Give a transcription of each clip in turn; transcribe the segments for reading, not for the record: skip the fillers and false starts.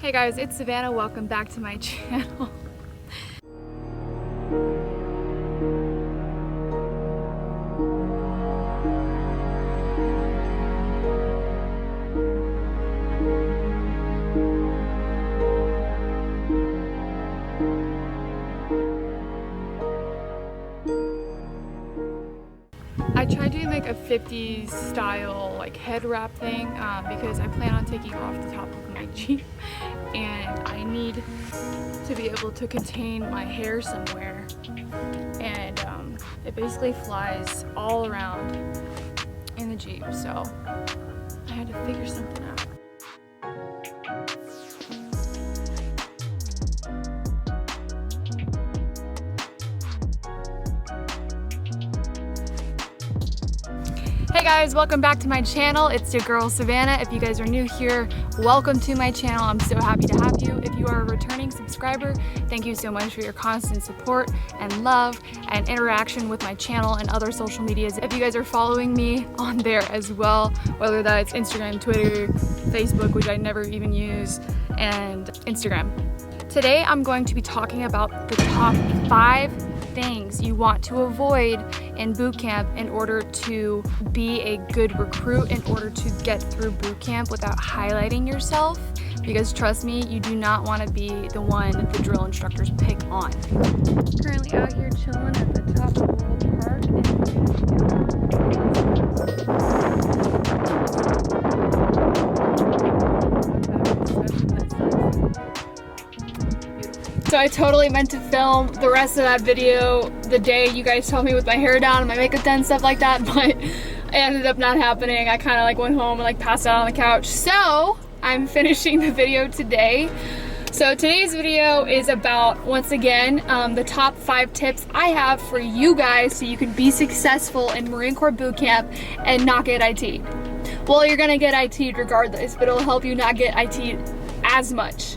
Hey guys, it's Savannah. Welcome back to my channel. I tried doing like a 50s style like head wrap thing because I plan on taking off the top of my Jeep and I need to be able to contain my hair somewhere, and it basically flies all around in the Jeep, so I had to figure something out. Hey guys, welcome back to my channel. It's your girl Savannah. If you guys are new here, welcome to my channel. I'm so happy to have you. If you are a returning subscriber, thank you so much for your constant support and love and interaction with my channel and other social medias. If you guys are following me on there as well, whether that's Instagram, Twitter, Facebook, which I never even use, and Instagram. Today I'm going to be talking about the top 5 things you want to avoid in boot camp in order to be a good recruit, in order to get through boot camp without highlighting yourself, because trust me, you do not want to be the one the drill instructors pick on. Currently out here chilling at the top of World Park So I totally meant to film the rest of that video the day you guys saw me with my hair down and my makeup done, stuff like that, but it ended up not happening. I kind of like went home and like passed out on the couch. So I'm finishing the video today. So today's video is about, once again, the top 5 tips I have for you guys so you can be successful in Marine Corps boot camp and not get IT'd. Well, you're gonna get IT'd regardless, but it'll help you not get IT'd as much.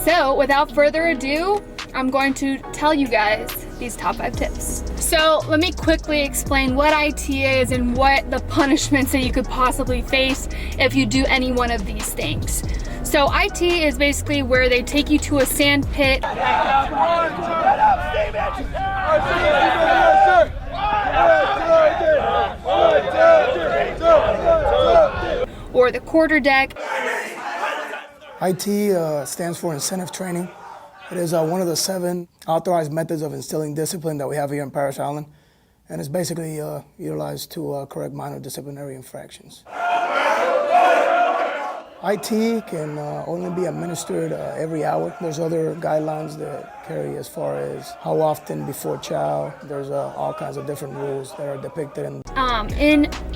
So without further ado, I'm going to tell you guys these top 5 tips. So let me quickly explain what IT is and what the punishments that you could possibly face if you do any one of these things. So IT is basically where they take you to a sand pit or the quarter deck. IT stands for incentive training. It is one of the 7 authorized methods of instilling discipline that we have here in Parris Island, and it's basically utilized to correct minor disciplinary infractions. IT can only be administered every hour. There's other guidelines that carry as far as how often before chow. There's all kinds of different rules that are depicted in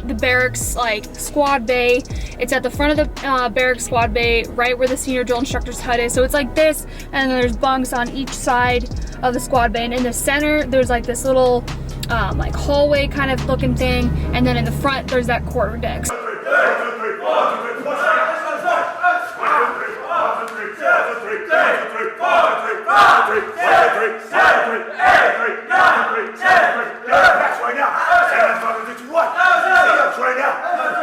the barracks like squad bay. It's at the front of the barracks squad bay, right where the senior drill instructor's hut is. So it's like this, and there's bunks on each side of the squad bay, and in the center there's like this little like hallway kind of looking thing, and then in the front there's that quarter deck.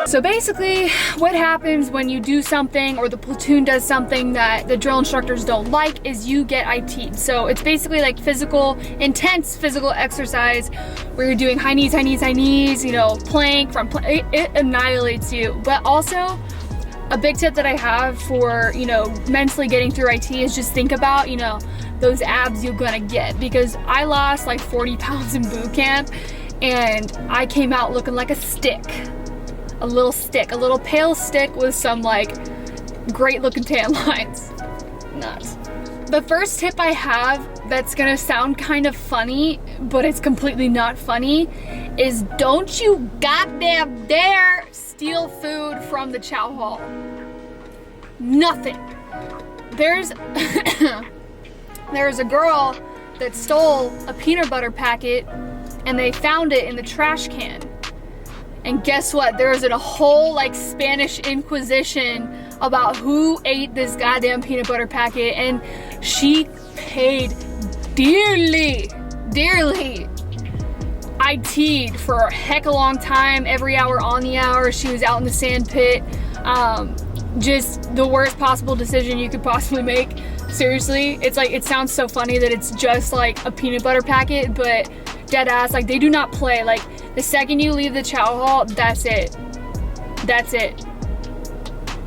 So basically, what happens when you do something or the platoon does something that the drill instructors don't like is you get IT'd. So it's basically like intense physical exercise where you're doing high knees, you know, plank, it annihilates you. But also, a big tip that I have for, you know, mentally getting through IT is just think about, you know, those abs you're gonna get, because I lost like 40 pounds in boot camp and I came out looking like a stick. A little pale stick with some like great looking tan lines. Nuts. The first tip I have that's gonna sound kind of funny, but it's completely not funny, is don't you goddamn dare steal food from the chow hall. Nothing. There's a girl that stole a peanut butter packet and they found it in the trash can. And guess what? There was a whole like Spanish Inquisition about who ate this goddamn peanut butter packet, and she paid dearly. IT'd for a heck of a long time, every hour on the hour. She was out in the sand pit. just the worst possible decision you could possibly make. Seriously, it's like, it sounds so funny that it's just like a peanut butter packet, but dead ass, like they do not play. Like the second you leave the chow hall, that's it. That's it.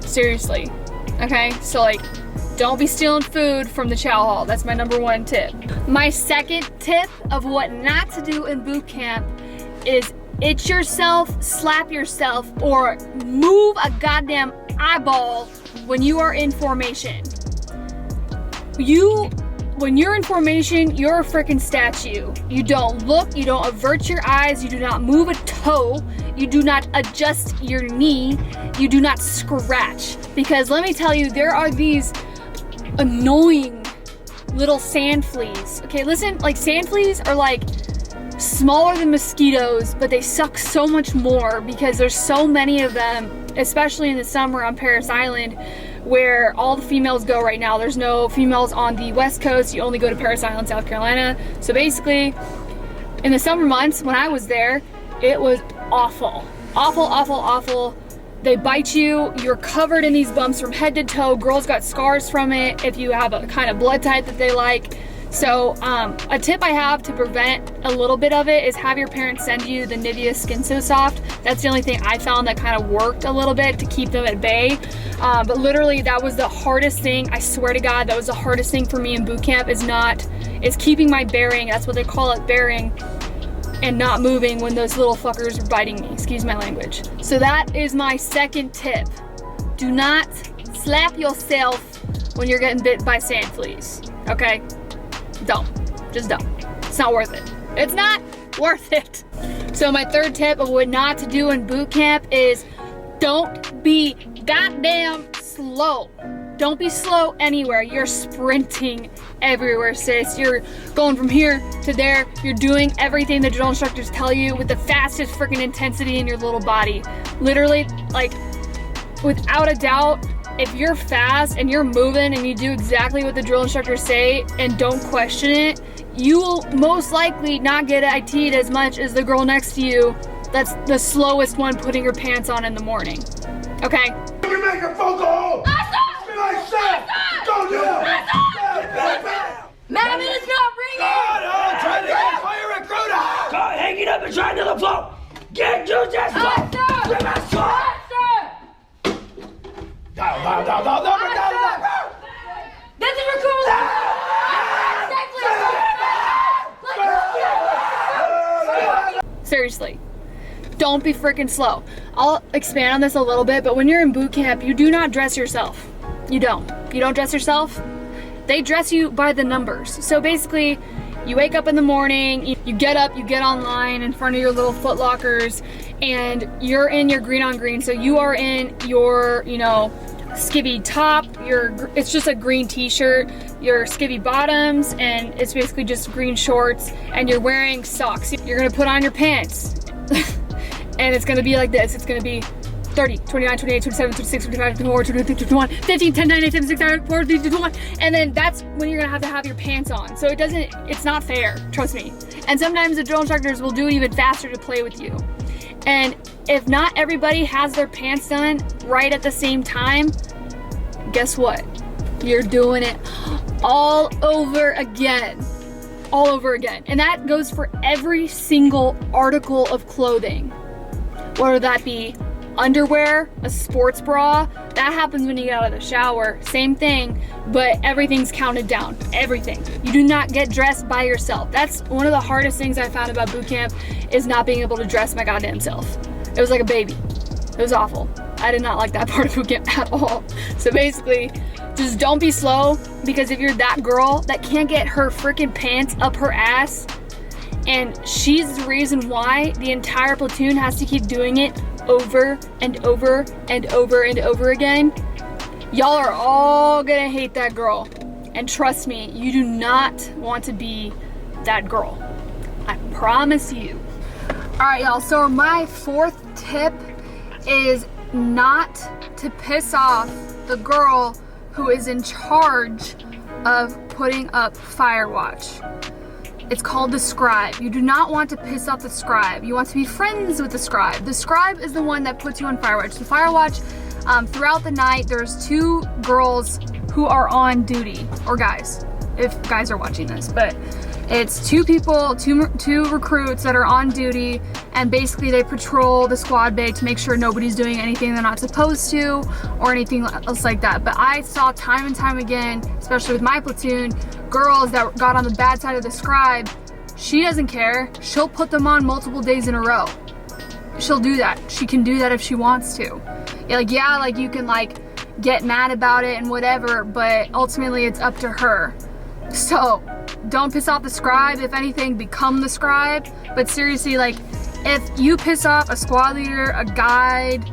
Seriously. Okay, so like, don't be stealing food from the chow hall. That's my number one tip. My second tip of what not to do in boot camp is itch yourself, slap yourself, or move a goddamn eyeball when you are in formation. When you're in formation, you're a freaking statue. You don't look, you don't avert your eyes, you do not move a toe, you do not adjust your knee, you do not scratch. Because let me tell you, there are these annoying little sand fleas. Okay, listen, like sand fleas are like smaller than mosquitoes, but they suck so much more because there's so many of them, especially in the summer on Parris Island, where all the females go right now. There's no females on the West Coast. You only go to Parris Island, South Carolina. So basically, in the summer months when I was there, it was awful. Awful, awful, awful. They bite you, you're covered in these bumps from head to toe. Girls got scars from it if you have a kind of blood type that they like. So a tip I have to prevent a little bit of it is have your parents send you the Nivea Skin So Soft. That's the only thing I found that kind of worked a little bit to keep them at bay. But literally that was the hardest thing. I swear to God, that was the hardest thing for me in boot camp is keeping my bearing. That's what they call it, bearing, and not moving when those little fuckers are biting me. Excuse my language. So that is my second tip. Do not slap yourself when you're getting bit by sand fleas, okay? Don't. Just don't. It's not worth it. It's not worth it. So my third tip of what not to do in boot camp is don't be goddamn slow. Don't be slow anywhere. You're sprinting everywhere, sis. You're going from here to there. You're doing everything the drill instructors tell you with the fastest freaking intensity in your little body. Literally, like, without a doubt, if you're fast and you're moving and you do exactly what the drill instructors say and don't question it, you will most likely not get IT'd as much as the girl next to you that's the slowest one putting her pants on in the morning. Okay? You can make a phone call! Don't do it! Madam, it is not ringing! I'm trying to get fire recruiter! God, hang it up and try to the floor! Get you just floor! Get my floor! Down. This is recruiter! Seriously, don't be freaking slow. I'll expand on this a little bit, but when you're in boot camp, you do not dress yourself. You don't dress yourself. They dress you by the numbers. So basically, you wake up in the morning, you get up, you get online in front of your little Foot Lockers, and you're in your green on green. So you are in your, skivvy top, it's just a green t-shirt, your skivvy bottoms, and it's basically just green shorts, and you're wearing socks. You're gonna put on your pants, and it's gonna be like this. It's gonna be 30, 29, 28, 27, 26, 25, 24, 25, 21, 15, 10, 9, 8, 7, 6, 5, 4, 3, 2, 1, and then that's when you're gonna have your pants on. So it's not fair, trust me. And sometimes the drill instructors will do it even faster to play with you. And if not everybody has their pants done right at the same time, guess what? You're doing it all over again. All over again. And that goes for every single article of clothing. Whether that be underwear, a sports bra, that happens when you get out of the shower. Same thing, but everything's counted down. Everything. You do not get dressed by yourself. That's one of the hardest things I found about boot camp, is not being able to dress my goddamn self. It was like a baby. It was awful. I did not like that part of boot camp at all. So basically, just don't be slow, because if you're that girl that can't get her freaking pants up her ass, and she's the reason why the entire platoon has to keep doing it over and over and over and over again, y'all are all gonna hate that girl. And trust me, you do not want to be that girl. I promise you. All right, y'all, so my fourth tip is not to piss off the girl who is in charge of putting up fire watch. It's called the scribe. You do not want to piss off the scribe. You want to be friends with the scribe. The scribe is the one that puts you on fire watch. The fire watch throughout the night, there's 2 girls who are on duty, or guys, if guys are watching this, but it's 2 people, two recruits that are on duty, and basically they patrol the squad bay to make sure nobody's doing anything they're not supposed to or anything else like that. But I saw time and time again, especially with my platoon, girls that got on the bad side of the scribe. She doesn't care. She'll put them on multiple days in a row. She'll do that. She can do that if she wants to. Yeah, like you can like get mad about it and whatever, but ultimately it's up to her. So don't piss off the scribe. If anything, become the scribe. But seriously, like, if you piss off a squad leader, a guide,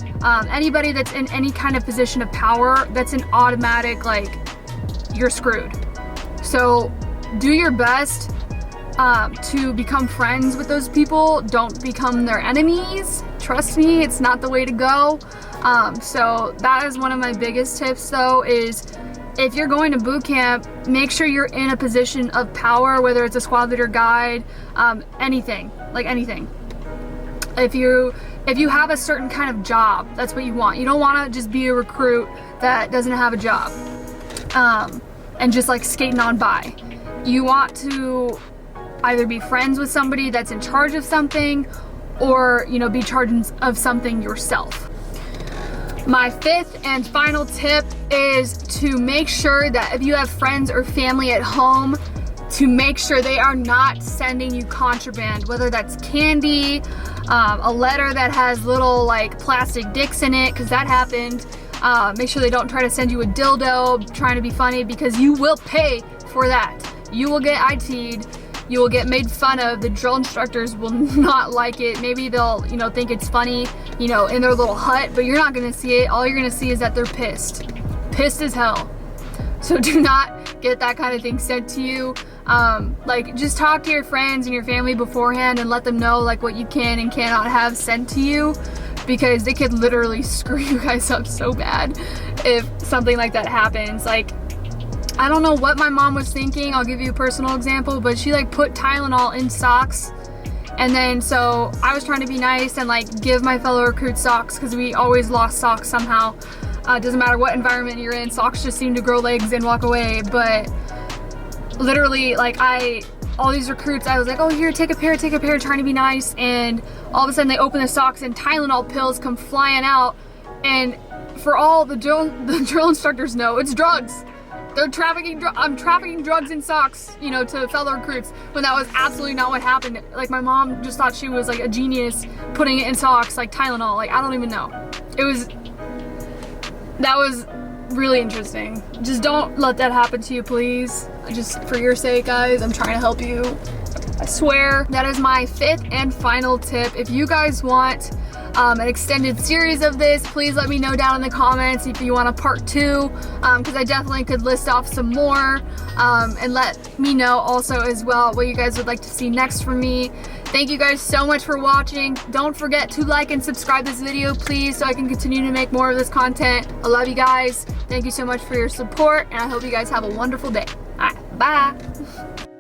anybody that's in any kind of position of power, that's an automatic, like, you're screwed. So do your best to become friends with those people. Don't become their enemies. Trust me, it's not the way to go. So that is one of my biggest tips, though, is if you're going to boot camp, make sure you're in a position of power, whether it's a squad leader, guide, anything, like anything. If you have a certain kind of job, that's what you want. You don't want to just be a recruit that doesn't have a job and just like skating on by. You want to either be friends with somebody that's in charge of something, or, you know, be charged of something yourself. My 5th and final tip is to make sure that if you have friends or family at home, to make sure they are not sending you contraband, whether that's candy, a letter that has little like plastic dicks in it, because that happened. Make sure they don't try to send you a dildo trying to be funny, because you will pay for that. You will get IT'd. You will get made fun of. The drill instructors will not like it. Maybe they'll, you know, think it's funny, you know, in their little hut, but you're not gonna see it. All you're gonna see is that they're pissed. Pissed as hell. So do not get that kind of thing sent to you. Like, just talk to your friends and your family beforehand and let them know like what you can and cannot have sent to you, because they could literally screw you guys up so bad if something like that happens. Like, I don't know what my mom was thinking. I'll give you a personal example, but she like put Tylenol in socks, and then so I was trying to be nice and like give my fellow recruits socks, because we always lost socks somehow. Doesn't matter what environment you're in, socks just seem to grow legs and walk away. But literally, like, all these recruits, I was like, oh, here, take a pair, trying to be nice, and all of a sudden they open the socks and Tylenol pills come flying out, and for all the drill instructors know, it's drugs. They're trafficking, I'm trafficking drugs in socks, you know, to fellow recruits, when that was absolutely not what happened. Like, my mom just thought she was like a genius putting it in socks, like Tylenol. Like, I don't even know. That was really interesting. Just don't let that happen to you, please. Just for your sake, guys, I'm trying to help you. I swear. That is my 5th and final tip. If you guys want an extended series of this, please let me know down in the comments if you want a part 2, because I definitely could list off some more, and let me know also as well what you guys would like to see next from me. Thank you guys so much for watching. Don't forget to like and subscribe this video, please, so I can continue to make more of this content. I love you guys. Thank you so much for your support, and I hope you guys have a wonderful day. All right, bye.